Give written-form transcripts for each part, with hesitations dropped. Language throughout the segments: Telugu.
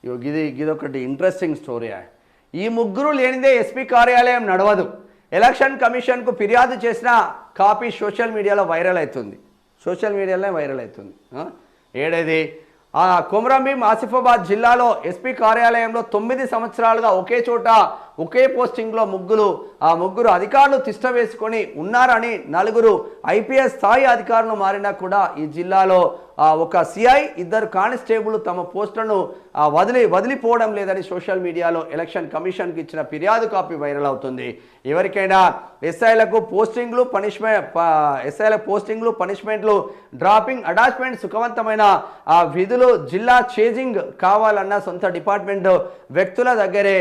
ఇదొకటి ఇంట్రెస్టింగ్ స్టోరీ. ఈ ముగ్గురు లేనిదే ఎస్పీ కార్యాలయం నడవదు. ఎలక్షన్ కమిషన్కు ఫిర్యాదు చేసిన కాపీ సోషల్ మీడియాలో వైరల్ అవుతుంది. ఏడేది కొమరంభీం ఆసిఫాబాద్ జిల్లాలో ఎస్పీ కార్యాలయంలో 9 సంవత్సరాలుగా ఒకే చోట ఒకే పోస్టింగ్లో ముగ్గురు అధికారులు తిష్ట వేసుకొని ఉన్నారని 4 ఐపీఎస్ స్థాయి అధికారులు మారినా కూడా ఈ జిల్లాలో ఒక సిఐ 2 కానిస్టేబుల్ తమ పోస్టులను వదిలిపోవడం లేదని సోషల్ మీడియాలో ఎలక్షన్ కమిషన్కి ఇచ్చిన ఫిర్యాదు కాపీ వైరల్ అవుతుంది. ఎవరికైనా ఎస్ఐలకు పోస్టింగ్లు పనిష్మెంట్లు డ్రాపింగ్ అటాచ్మెంట్ సుఖవంతమైన విధులు జిల్లా చేంజింగ్ కావాలన్న సొంత డిపార్ట్మెంట్ వ్యక్తుల దగ్గరే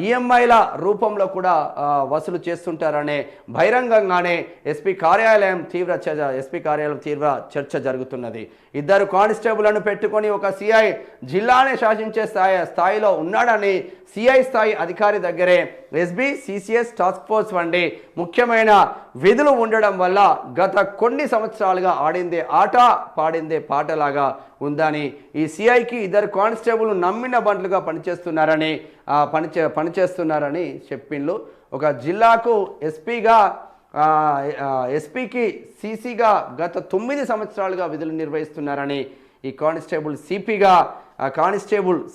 ఈఎంఐల రూపంలో కూడా వసూలు చేస్తుంటారనే బహిరంగంగానే ఎస్పీ కార్యాలయం తీవ్ర చర్చ జరుగుతున్నది. 2 కానిస్టేబుల్లను పెట్టుకొని ఒక సిఐ జిల్లానే శాసించే స్థాయిలో ఉన్నాడని సిఐ స్థాయి అధికారి దగ్గరే ఎస్బీ సిసిఎస్ టాస్క్ ఫోర్స్ వంటి ముఖ్యమైన విధులు ఉండడం వల్ల గత కొన్ని సంవత్సరాలుగా ఆడిందే ఆట పాడిందే పాటలాగా ఉందని ఈ సిఐకి 2 కానిస్టేబుల్ నమ్మిన బండ్లుగా పనిచేస్తున్నారని చెప్పిండ్లు. ఒక జిల్లాకు ఎస్పీకి సీసీగా గత 9 సంవత్సరాలుగా విధులు నిర్వహిస్తున్నారని ఈ కానిస్టేబుల్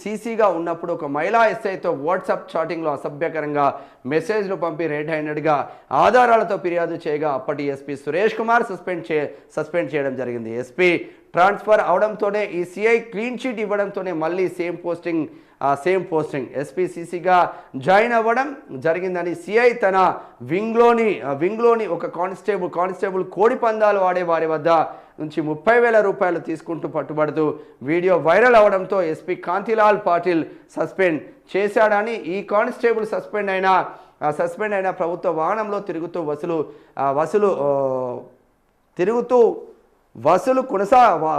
సీసీగా ఉన్నప్పుడు ఒక మహిళా ఎస్ఐతో వాట్సాప్ చాటింగ్లో అసభ్యకరంగా మెసేజ్లు పంపి రెడ్ హ్యాండెడ్గా ఆధారాలతో ఫిర్యాదు చేయగా అప్పటి ఎస్పీ సురేష్ కుమార్ సస్పెండ్ చేయడం జరిగింది. ఎస్పీ ట్రాన్స్ఫర్ అవడంతోనే ఈ సిఐ క్లీన్ చీట్ ఇవ్వడంతోనే మళ్ళీ సేమ్ పోస్టింగ్ ఎస్పీ సీసీగా జాయిన్ అవ్వడం జరిగిందని సిఐ తన వింగ్లోని ఒక కానిస్టేబుల్ కోడి పందాలు ఆడే వారి వద్ద నుంచి 30,000 రూపాయలు తీసుకుంటూ పట్టుబడుతూ వీడియో వైరల్ అవడంతో ఎస్పీ కాంతిలాల్ పాటిల్ సస్పెండ్ చేశాడని ఈ కానిస్టేబుల్ సస్పెండ్ అయిన ప్రభుత్వ వాహనంలో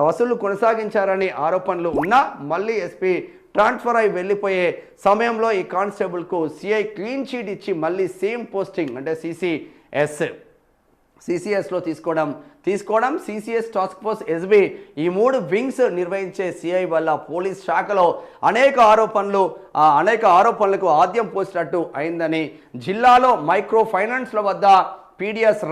వసూలు కొనసాగించారని ఆరోపణలు ఉన్నా మళ్ళీ ఎస్పీ ట్రాన్స్ఫర్ అయి వెళ్ళిపోయే సమయంలో ఈ కానిస్టేబుల్కు సిఐ క్లీన్ చీట్ ఇచ్చి మళ్ళీ సేమ్ పోస్టింగ్ అంటే సిసిఎస్లో తీసుకోవడం సిసిఎస్ టాస్క్ ఫోర్స్ ఎస్బీ ఈ 3 వింగ్స్ నిర్వహించే సిఐ వల్ల పోలీస్ శాఖలో అనేక ఆరోపణలకు ఆద్యం పోసినట్టు అయిందని జిల్లాలో మైక్రో ఫైనాన్స్ల వద్ద పీడిఎస్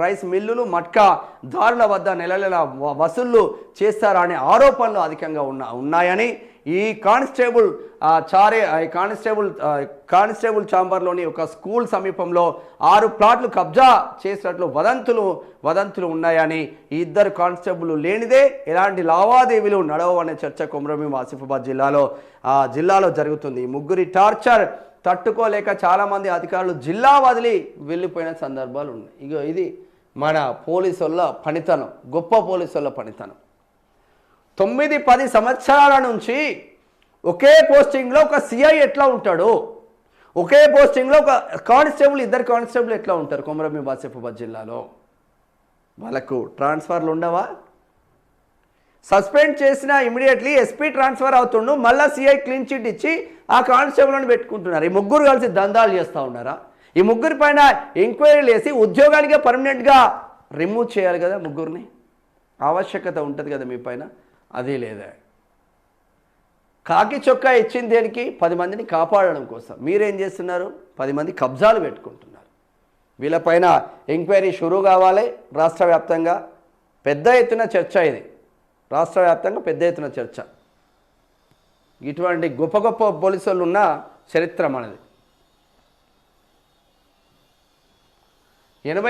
రైస్ మిల్లులు మట్కా దారుల వద్ద నెల వసూళ్లు చేస్తారనే ఆరోపణలు అధికంగా ఉన్నాయని ఈ కానిస్టేబుల్ ఛాంబర్లోని ఒక స్కూల్ సమీపంలో 6 ప్లాట్లు కబ్జా చేసినట్లు వదంతులు ఉన్నాయని ఈ 2 కానిస్టేబుల్ లేనిదే ఎలాంటి లావాదేవీలు నడవనే చర్చ కొమరంభీం ఆసిఫాబాద్ జిల్లాలో జరుగుతుంది. ఈ ముగ్గురి టార్చర్ తట్టుకోలేక చాలామంది అధికారులు జిల్లా వదిలి వెళ్ళిపోయిన సందర్భాలు ఉన్నాయి. ఇది మన పోలీసుల పనితనం, గొప్ప పోలీసుల పనితనం. 9-10 సంవత్సరాల నుంచి ఒకే పోస్టింగ్లో ఒక సిఐ ఎట్లా ఉంటాడు, ఒకే పోస్టింగ్లో ఒక కానిస్టేబుల్ 2 కానిస్టేబుల్ ఎట్లా ఉంటారు కొమరంభీం ఆసిఫాబాద్ జిల్లాలో? వాళ్ళకు ట్రాన్స్ఫర్లు ఉండవా? సస్పెండ్ చేసిన ఇమీడియట్లీ ఎస్పీ ట్రాన్స్ఫర్ అవుతుండు, మళ్ళీ సిఐ క్లీన్ చీట్ ఇచ్చి ఆ కానిస్టేబుల్ని పెట్టుకుంటున్నారు. ఈ ముగ్గురు కలిసి దందాలు చేస్తూ ఉన్నారా? ఈ ముగ్గురి పైన ఎంక్వైరీలు వేసి ఉద్యోగానికే పర్మనెంట్గా రిమూవ్ చేయాలి కదా. ముగ్గురిని ఆవశ్యకత ఉంటుంది కదా మీ పైన, అది లేదా. కాకి చొక్కా ఇచ్చింది దేనికి? 10 మందిని కాపాడడం కోసం. మీరేం చేస్తున్నారు? 10 మంది కబ్జాలు పెట్టుకుంటున్నారు. వీళ్ళపైన ఎంక్వైరీ షురూ కావాలి. రాష్ట్ర వ్యాప్తంగా పెద్ద ఎత్తున చర్చ, ఇది రాష్ట్ర వ్యాప్తంగా పెద్ద ఎత్తున చర్చ. ఇటువంటి గొప్ప పోలీసులు ఉన్న చరిత్ర మనది.